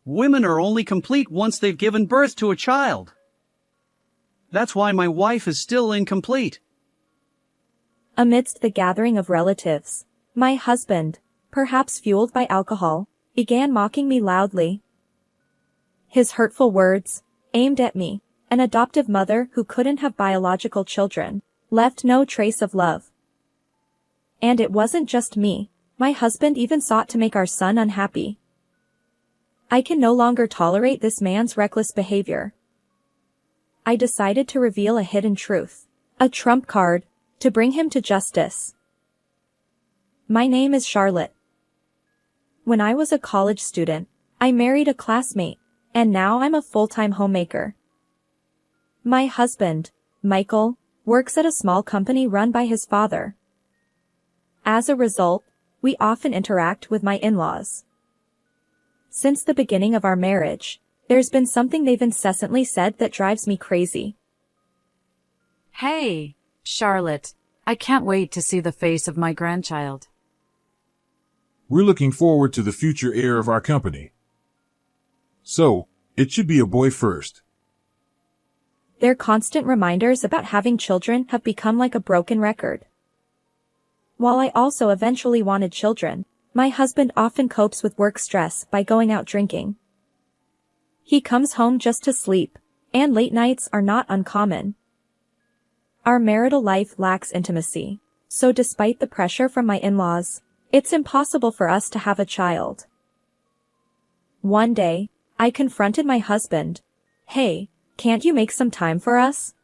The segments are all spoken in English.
Women are only complete once they've given birth to a child. That's why my wife is still incomplete. Amidst the gathering of relatives, my husband, perhaps fueled by alcohol, began mocking me loudly. His hurtful words, aimed at me, an adoptive mother who couldn't have biological children, left no trace of love. And it wasn't just me, my husband even sought to make our son unhappy. I can no longer tolerate this man's reckless behavior. I decided to reveal a hidden truth, a trump card, to bring him to justice. My name is Charlotte. When I was a college student, I married a classmate, and now I'm a full-time homemaker. My husband, Michael, works at a small company run by his father. As a result, we often interact with my in-laws. Since the beginning of our marriage, there's been something they've incessantly said that drives me crazy. Hey, Charlotte, I can't wait to see the face of my grandchild. We're looking forward to the future heir of our company. So, it should be a boy first. Their constant reminders about having children have become like a broken record. While I also eventually wanted children, my husband often copes with work stress by going out drinking. He comes home just to sleep, and late nights are not uncommon. Our marital life lacks intimacy, so despite the pressure from my in-laws, it's impossible for us to have a child. One day, I confronted my husband. Hey, can't you make some time for us?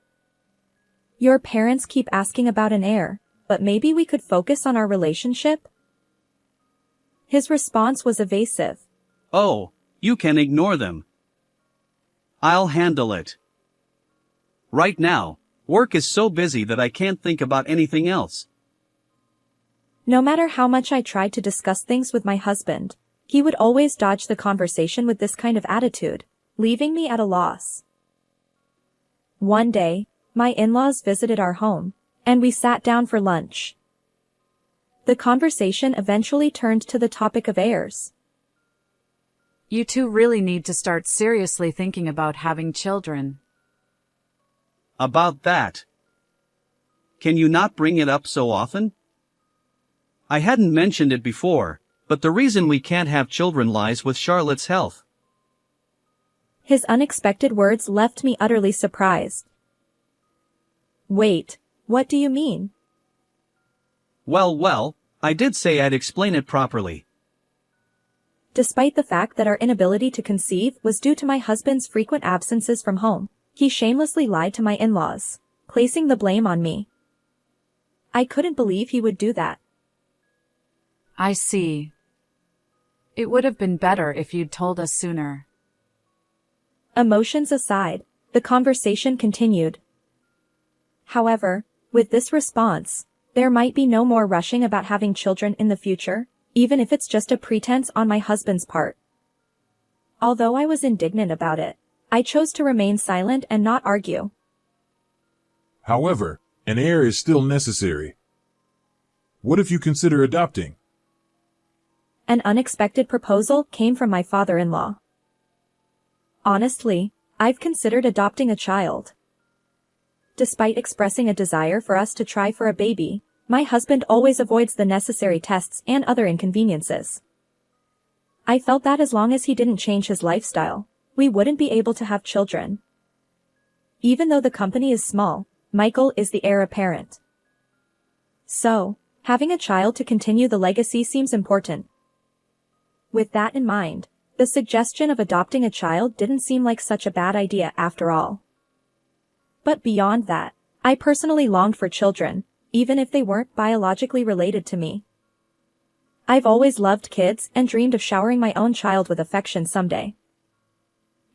Your parents keep asking about an heir, but maybe we could focus on our relationship? His response was evasive. Oh, you can ignore them. I'll handle it. Right now, work is so busy that I can't think about anything else. No matter how much I tried to discuss things with my husband, he would always dodge the conversation with this kind of attitude, leaving me at a loss. One day, my in-laws visited our home, and we sat down for lunch. The conversation eventually turned to the topic of heirs. You two really need to start seriously thinking about having children. About that. Can you not bring it up so often? I hadn't mentioned it before, but the reason we can't have children lies with Charlotte's health. His unexpected words left me utterly surprised. Wait, what do you mean? Well, I did say I'd explain it properly. Despite the fact that our inability to conceive was due to my husband's frequent absences from home, he shamelessly lied to my in-laws, placing the blame on me. I couldn't believe he would do that. I see. It would have been better if you'd told us sooner. Emotions aside, the conversation continued. However, with this response, there might be no more rushing about having children in the future, even if it's just a pretense on my husband's part. Although I was indignant about it, I chose to remain silent and not argue. However, an heir is still necessary. What if you consider adopting? An unexpected proposal came from my father-in-law. Honestly, I've considered adopting a child. Despite expressing a desire for us to try for a baby, my husband always avoids the necessary tests and other inconveniences. I felt that as long as he didn't change his lifestyle, we wouldn't be able to have children. Even though the company is small, Michael is the heir apparent. So, having a child to continue the legacy seems important. With that in mind, the suggestion of adopting a child didn't seem like such a bad idea after all. But beyond that, I personally longed for children, even if they weren't biologically related to me. I've always loved kids and dreamed of showering my own child with affection someday.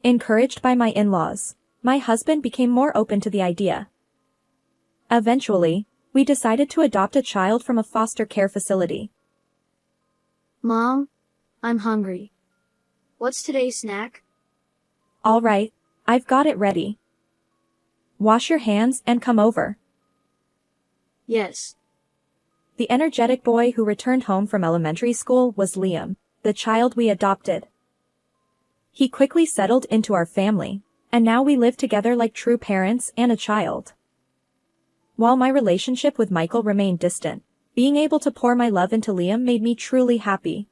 Encouraged by my in-laws, my husband became more open to the idea. Eventually, we decided to adopt a child from a foster care facility. Mom, I'm hungry. What's today's snack? All right, I've got it ready. Wash your hands and come over. Yes. The energetic boy who returned home from elementary school was Liam, the child we adopted. He quickly settled into our family, and now we live together like true parents and a child. While my relationship with Michael remained distant, being able to pour my love into Liam made me truly happy.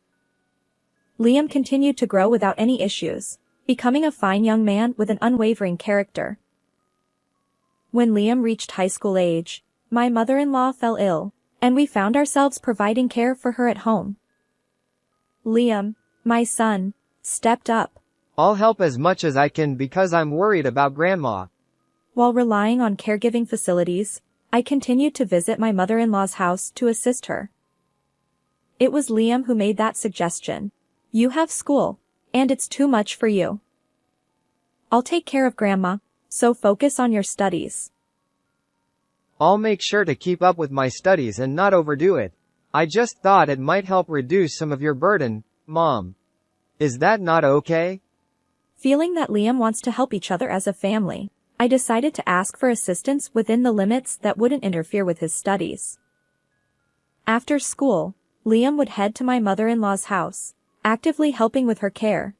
Liam continued to grow without any issues, becoming a fine young man with an unwavering character. When Liam reached high school age, my mother-in-law fell ill, and we found ourselves providing care for her at home. Liam, my son, stepped up. I'll help as much as I can because I'm worried about Grandma. While relying on caregiving facilities, I continued to visit my mother-in-law's house to assist her. It was Liam who made that suggestion. You have school, and it's too much for you. I'll take care of Grandma, so focus on your studies. I'll make sure to keep up with my studies and not overdo it. I just thought it might help reduce some of your burden, Mom. Is that not okay? Feeling that Liam wants to help each other as a family, I decided to ask for assistance within the limits that wouldn't interfere with his studies. After school, Liam would head to my mother-in-law's house, actively helping with her care.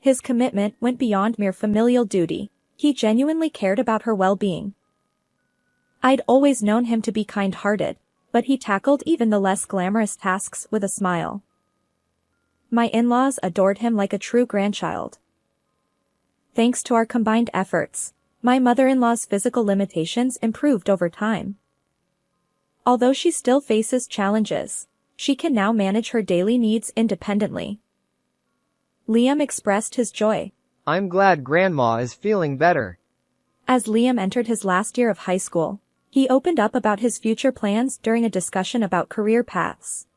His commitment went beyond mere familial duty. He genuinely cared about her well-being. I'd always known him to be kind-hearted, but he tackled even the less glamorous tasks with a smile. My in-laws adored him like a true grandchild. Thanks to our combined efforts, my mother-in-law's physical limitations improved over time. Although she still faces challenges, she can now manage her daily needs independently. Liam expressed his joy. I'm glad Grandma is feeling better. As Liam entered his last year of high school, he opened up about his future plans during a discussion about career paths.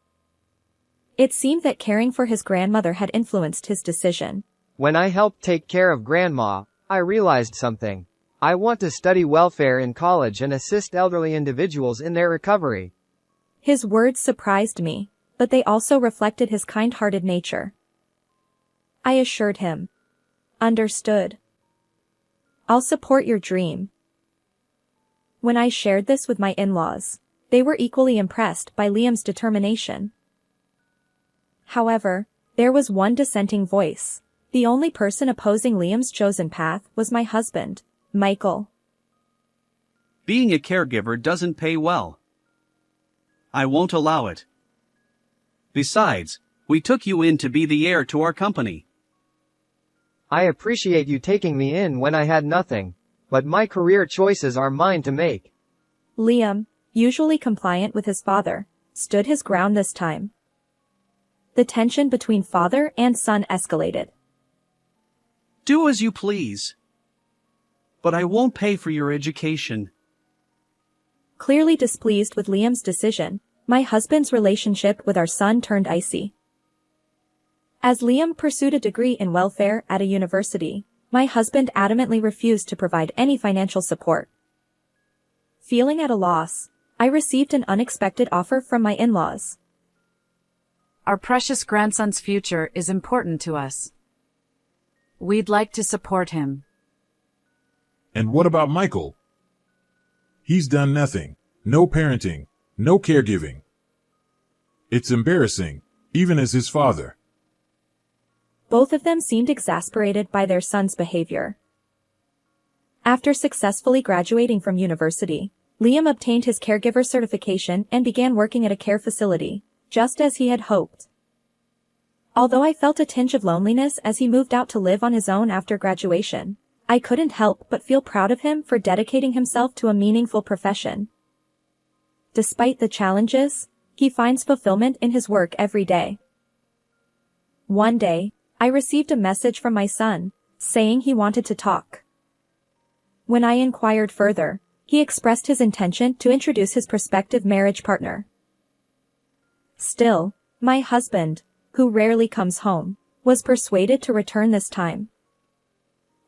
It seemed that caring for his grandmother had influenced his decision. When I helped take care of Grandma, I realized something. I want to study welfare in college and assist elderly individuals in their recovery. His words surprised me, but they also reflected his kind-hearted nature. I assured him. Understood. I'll support your dream. When I shared this with my in-laws, they were equally impressed by Liam's determination. However, there was one dissenting voice. The only person opposing Liam's chosen path was my husband, Michael. Being a caregiver doesn't pay well. I won't allow it. Besides, we took you in to be the heir to our company. I appreciate you taking me in when I had nothing, but my career choices are mine to make. Liam, usually compliant with his father, stood his ground this time. The tension between father and son escalated. Do as you please. But I won't pay for your education. Clearly displeased with Liam's decision, my husband's relationship with our son turned icy. As Liam pursued a degree in welfare at a university, my husband adamantly refused to provide any financial support. Feeling at a loss, I received an unexpected offer from my in-laws. Our precious grandson's future is important to us. We'd like to support him. And what about Michael? He's done nothing. No parenting. No caregiving. It's embarrassing, even as his father. Both of them seemed exasperated by their son's behavior. After successfully graduating from university, Liam obtained his caregiver certification and began working at a care facility, just as he had hoped. Although I felt a tinge of loneliness as he moved out to live on his own after graduation, I couldn't help but feel proud of him for dedicating himself to a meaningful profession. Despite the challenges, he finds fulfillment in his work every day. One day, I received a message from my son, saying he wanted to talk. When I inquired further, he expressed his intention to introduce his prospective marriage partner. Still, my husband, who rarely comes home, was persuaded to return this time.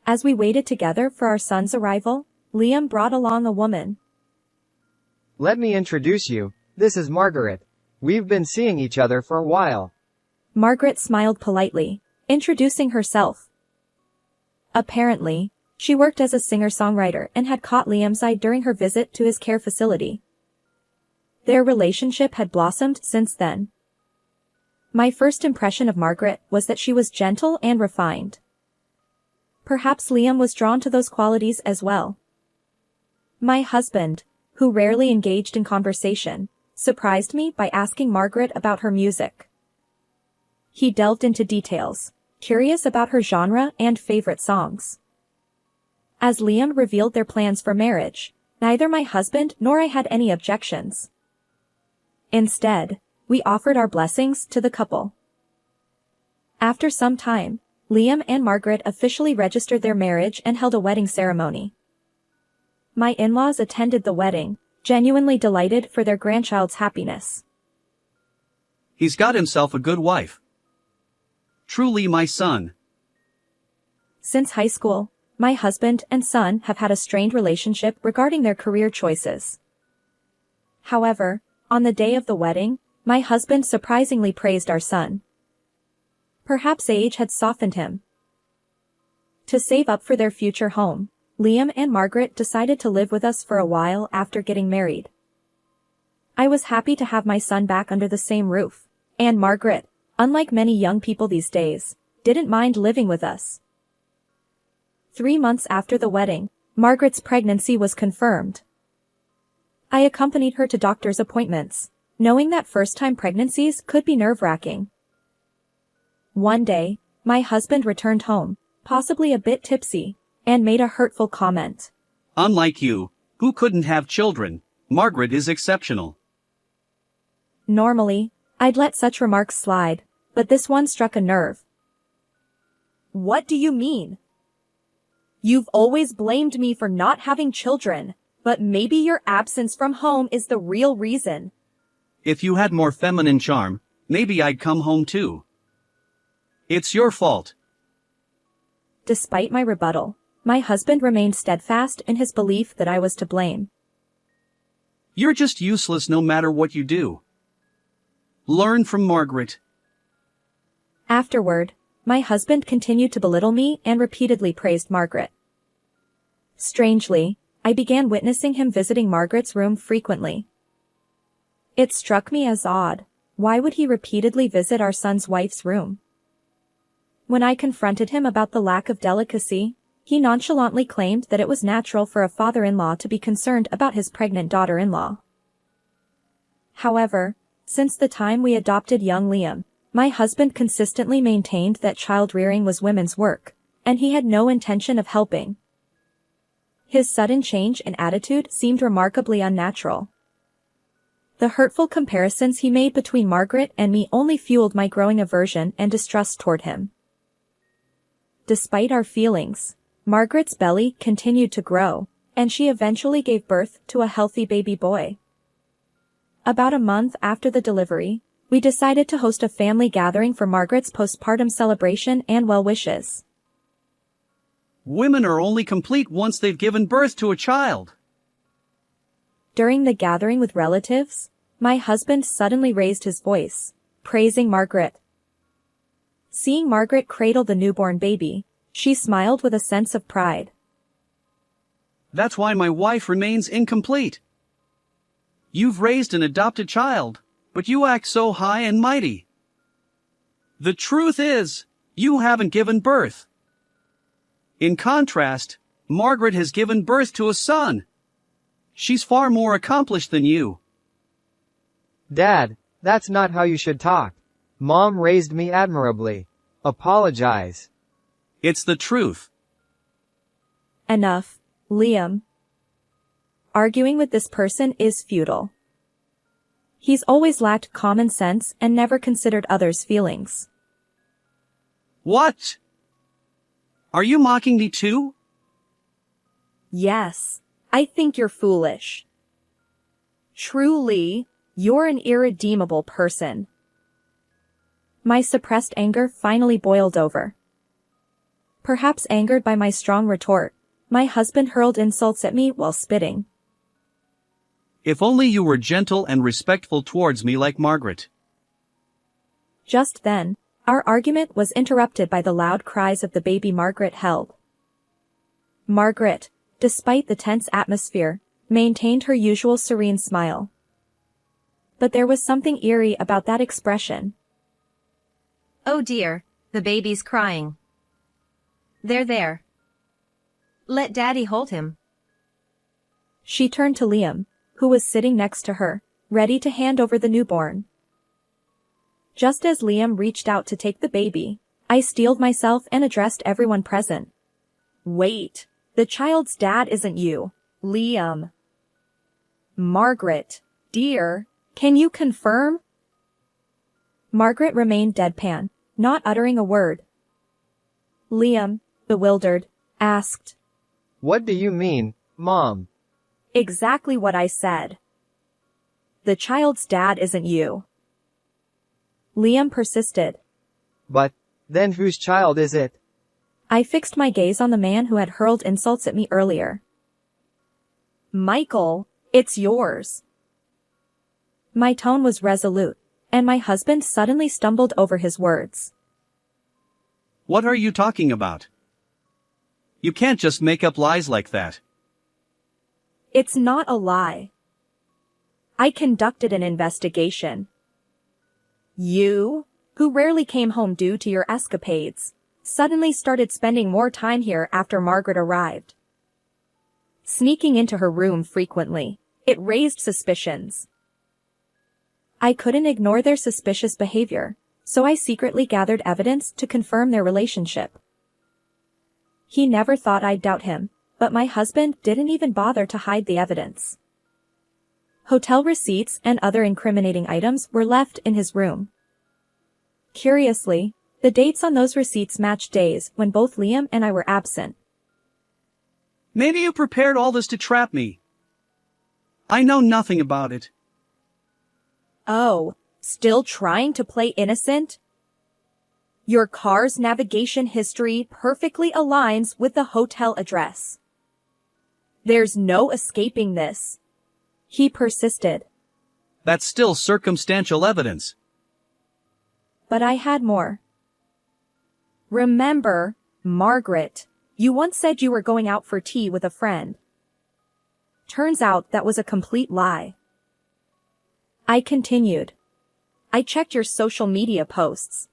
As we waited together for our son's arrival, Liam brought along a woman. Let me introduce you. This is Margaret. We've been seeing each other for a while. Margaret smiled politely, introducing herself. Apparently, she worked as a singer-songwriter and had caught Liam's eye during her visit to his care facility. Their relationship had blossomed since then. My first impression of Margaret was that she was gentle and refined. Perhaps Liam was drawn to those qualities as well. My husband, who rarely engaged in conversation, surprised me by asking Margaret about her music. He delved into details, curious about her genre and favorite songs. As Liam revealed their plans for marriage, neither my husband nor I had any objections. Instead, we offered our blessings to the couple. After some time, Liam and Margaret officially registered their marriage and held a wedding ceremony. My in-laws attended the wedding, genuinely delighted for their grandchild's happiness. He's got himself a good wife. Truly my son. Since high school, my husband and son have had a strained relationship regarding their career choices. However, on the day of the wedding, my husband surprisingly praised our son. Perhaps age had softened him. To save up for their future home, Liam and Margaret decided to live with us for a while after getting married. I was happy to have my son back under the same roof, and Margaret, unlike many young people these days, didn't mind living with us. 3 months after the wedding, Margaret's pregnancy was confirmed. I accompanied her to doctor's appointments, knowing that first-time pregnancies could be nerve-wracking. One day, my husband returned home, possibly a bit tipsy, and made a hurtful comment. Unlike you, who couldn't have children, Margaret is exceptional. Normally, I'd let such remarks slide, but this one struck a nerve. What do you mean? You've always blamed me for not having children, but maybe your absence from home is the real reason. If you had more feminine charm, maybe I'd come home too. It's your fault. Despite my rebuttal, my husband remained steadfast in his belief that I was to blame. You're just useless no matter what you do. Learn from Margaret. Afterward, my husband continued to belittle me and repeatedly praised Margaret. Strangely, I began witnessing him visiting Margaret's room frequently. It struck me as odd. Why would he repeatedly visit our son's wife's room? When I confronted him about the lack of delicacy, he nonchalantly claimed that it was natural for a father-in-law to be concerned about his pregnant daughter-in-law. However, since the time we adopted young Liam, my husband consistently maintained that child-rearing was women's work, and he had no intention of helping. His sudden change in attitude seemed remarkably unnatural. The hurtful comparisons he made between Margaret and me only fueled my growing aversion and distrust toward him. Despite our feelings, Margaret's belly continued to grow, and she eventually gave birth to a healthy baby boy. About a month after the delivery, we decided to host a family gathering for Margaret's postpartum celebration and well wishes. Women are only complete once they've given birth to a child. During the gathering with relatives, my husband suddenly raised his voice, praising Margaret. Seeing Margaret cradle the newborn baby, she smiled with a sense of pride. That's why my wife remains incomplete. You've raised an adopted child, but you act so high and mighty. The truth is, you haven't given birth. In contrast, Margaret has given birth to a son. She's far more accomplished than you. Dad, that's not how you should talk. Mom raised me admirably. Apologize. It's the truth. Enough, Liam. Arguing with this person is futile. He's always lacked common sense and never considered others' feelings. What? Are you mocking me too? Yes, I think you're foolish. Truly, you're an irredeemable person. My suppressed anger finally boiled over. Perhaps angered by my strong retort, my husband hurled insults at me while spitting. If only you were gentle and respectful towards me like Margaret. Just then, our argument was interrupted by the loud cries of the baby Margaret held. Margaret, despite the tense atmosphere, maintained her usual serene smile. But there was something eerie about that expression. Oh dear, the baby's crying. There. Let Daddy hold him. She turned to Liam, who was sitting next to her, ready to hand over the newborn. Just as Liam reached out to take the baby, I steeled myself and addressed everyone present. Wait, the child's dad isn't you, Liam. Margaret, dear, can you confirm? Margaret remained deadpan, not uttering a word. Liam, bewildered, asked. What do you mean, Mom? Exactly what I said. The child's dad isn't you. Liam persisted. But, then whose child is it? I fixed my gaze on the man who had hurled insults at me earlier. Michael, it's yours. My tone was resolute, and my husband suddenly stumbled over his words. What are you talking about? You can't just make up lies like that. It's not a lie. I conducted an investigation. You, who rarely came home due to your escapades, suddenly started spending more time here after Margaret arrived. Sneaking into her room frequently, it raised suspicions. I couldn't ignore their suspicious behavior, so I secretly gathered evidence to confirm their relationship. He never thought I'd doubt him, but my husband didn't even bother to hide the evidence. Hotel receipts and other incriminating items were left in his room. Curiously, the dates on those receipts matched days when both Liam and I were absent. Maybe you prepared all this to trap me. I know nothing about it. Oh, still trying to play innocent? Your car's navigation history perfectly aligns with the hotel address. There's no escaping this. He persisted. That's still circumstantial evidence. But I had more. Remember, Margaret, you once said you were going out for tea with a friend. Turns out that was a complete lie. I continued. I checked your social media posts.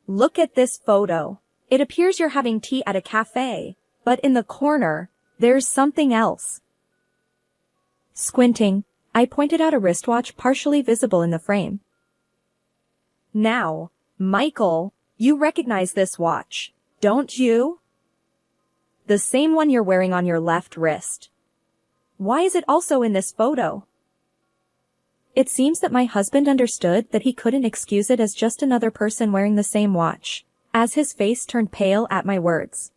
Look at this photo. It appears you're having tea at a cafe, but in the corner, there's something else. Squinting, I pointed out a wristwatch partially visible in the frame. Now, Michael, you recognize this watch, don't you? The same one you're wearing on your left wrist. Why is it also in this photo? It seems that my husband understood that he couldn't excuse it as just another person wearing the same watch, as his face turned pale at my words.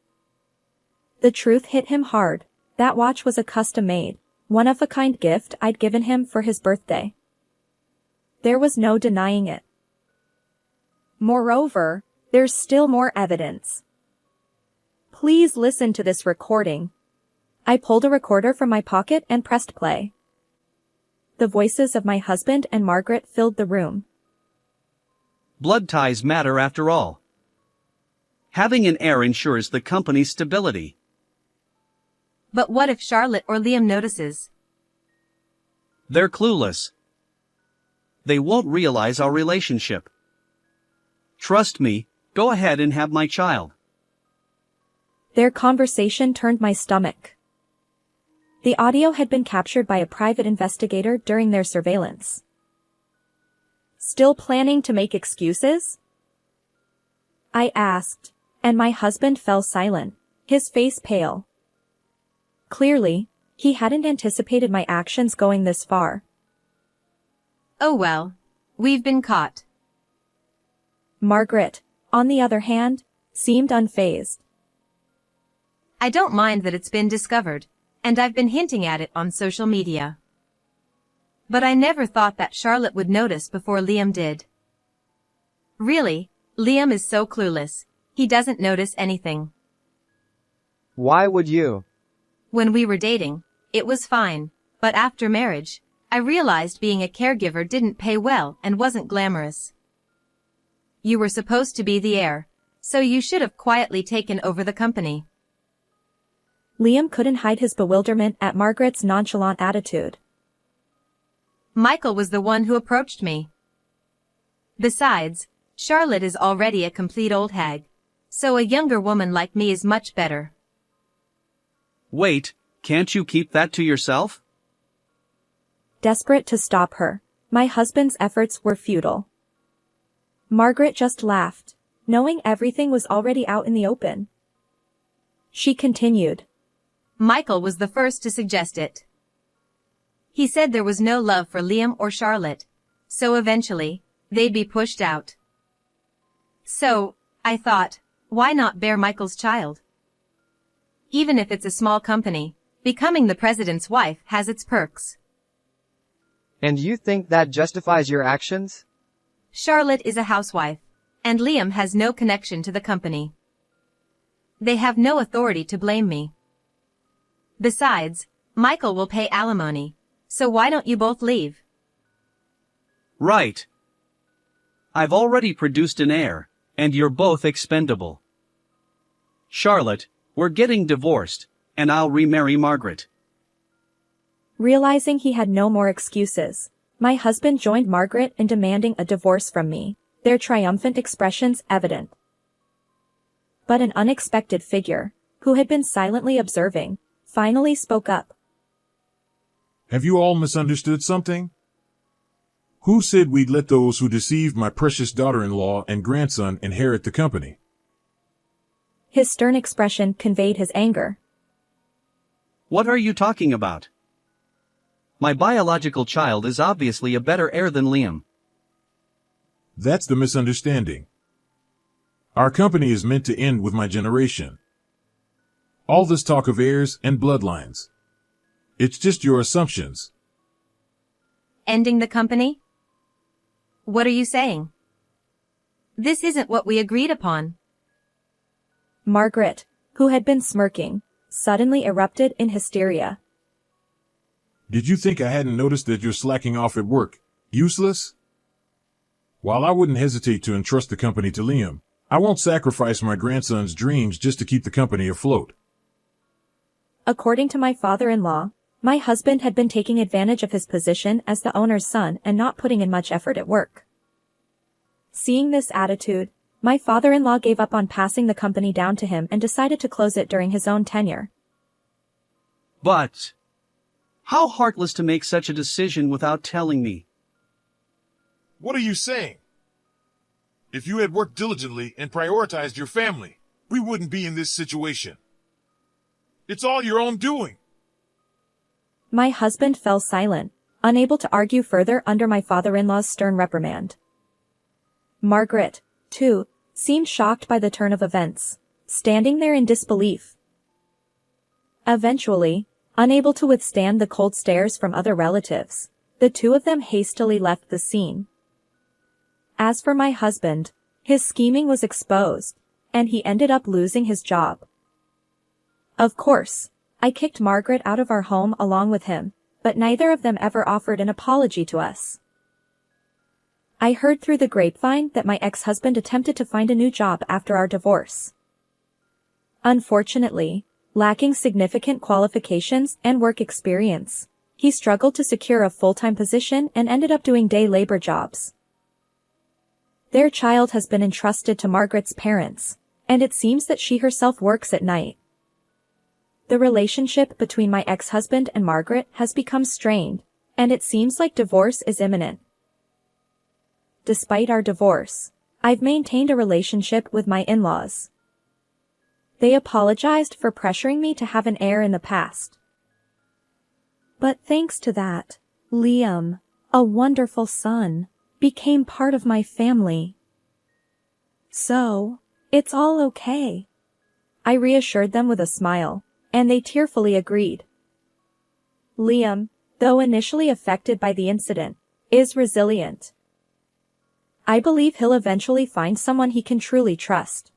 The truth hit him hard. That watch was a custom-made, one-of-a-kind gift I'd given him for his birthday. There was no denying it. Moreover, there's still more evidence. Please listen to this recording. I pulled a recorder from my pocket and pressed play. The voices of my husband and Margaret filled the room. Blood ties matter after all. Having an heir ensures the company's stability. But what if Charlotte or Liam notices? They're clueless. They won't realize our relationship. Trust me, go ahead and have my child. Their conversation turned my stomach. The audio had been captured by a private investigator during their surveillance. Still planning to make excuses? I asked, and my husband fell silent, his face pale. Clearly, he hadn't anticipated my actions going this far. Oh well, we've been caught. Margaret, on the other hand, seemed unfazed. I don't mind that it's been discovered, and I've been hinting at it on social media. But I never thought that Charlotte would notice before Liam did. Really, Liam is so clueless, he doesn't notice anything. Why would you? When we were dating, it was fine, but after marriage, I realized being a caregiver didn't pay well and wasn't glamorous. You were supposed to be the heir, so you should have quietly taken over the company. Liam couldn't hide his bewilderment at Margaret's nonchalant attitude. Michael was the one who approached me. Besides, Charlotte is already a complete old hag. So a younger woman like me is much better. Wait, can't you keep that to yourself? Desperate to stop her, my husband's efforts were futile. Margaret just laughed, knowing everything was already out in the open. She continued. Michael was the first to suggest it. He said there was no love for Liam or Charlotte, so eventually, they'd be pushed out. So, I thought, why not bear Michael's child? Even if it's a small company, becoming the president's wife has its perks. And you think that justifies your actions? Charlotte is a housewife, and Liam has no connection to the company. They have no authority to blame me. Besides, Michael will pay alimony, so why don't you both leave? Right. I've already produced an heir, and you're both expendable. Charlotte, we're getting divorced, and I'll remarry Margaret. Realizing he had no more excuses, my husband joined Margaret in demanding a divorce from me, their triumphant expressions evident. But an unexpected figure, who had been silently observing, finally spoke up. Have you all misunderstood something? Who said we'd let those who deceived my precious daughter-in-law and grandson inherit the company? His stern expression conveyed his anger. What are you talking about? My biological child is obviously a better heir than Liam. That's the misunderstanding. Our company is meant to end with my generation. All this talk of heirs and bloodlines. It's just your assumptions. Ending the company? What are you saying? This isn't what we agreed upon. Margaret, who had been smirking, suddenly erupted in hysteria. Did you think I hadn't noticed that you're slacking off at work? Useless? While I wouldn't hesitate to entrust the company to Liam, I won't sacrifice my grandson's dreams just to keep the company afloat. According to my father-in-law, my husband had been taking advantage of his position as the owner's son and not putting in much effort at work. Seeing this attitude, my father-in-law gave up on passing the company down to him and decided to close it during his own tenure. But how heartless to make such a decision without telling me. What are you saying? If you had worked diligently and prioritized your family, we wouldn't be in this situation. It's all your own doing. My husband fell silent, unable to argue further under my father-in-law's stern reprimand. Margaret, too, seemed shocked by the turn of events, standing there in disbelief. Eventually, unable to withstand the cold stares from other relatives, the two of them hastily left the scene. As for my husband, his scheming was exposed, and he ended up losing his job. Of course, I kicked Margaret out of our home along with him, but neither of them ever offered an apology to us. I heard through the grapevine that my ex-husband attempted to find a new job after our divorce. Unfortunately, lacking significant qualifications and work experience, he struggled to secure a full-time position and ended up doing day labor jobs. Their child has been entrusted to Margaret's parents, and it seems that she herself works at night. The relationship between my ex-husband and Margaret has become strained, and it seems like divorce is imminent. Despite our divorce, I've maintained a relationship with my in-laws. They apologized for pressuring me to have an heir in the past. But thanks to that, Liam, a wonderful son, became part of my family. So, it's all okay. I reassured them with a smile, and they tearfully agreed. Liam, though initially affected by the incident, is resilient. I believe he'll eventually find someone he can truly trust.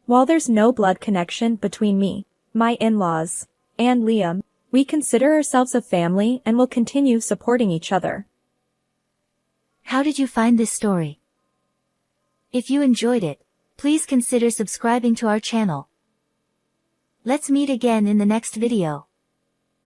While there's no blood connection between me, my in-laws, and Liam, we consider ourselves a family and will continue supporting each other. How did you find this story? If you enjoyed it, please consider subscribing to our channel. Let's meet again in the next video.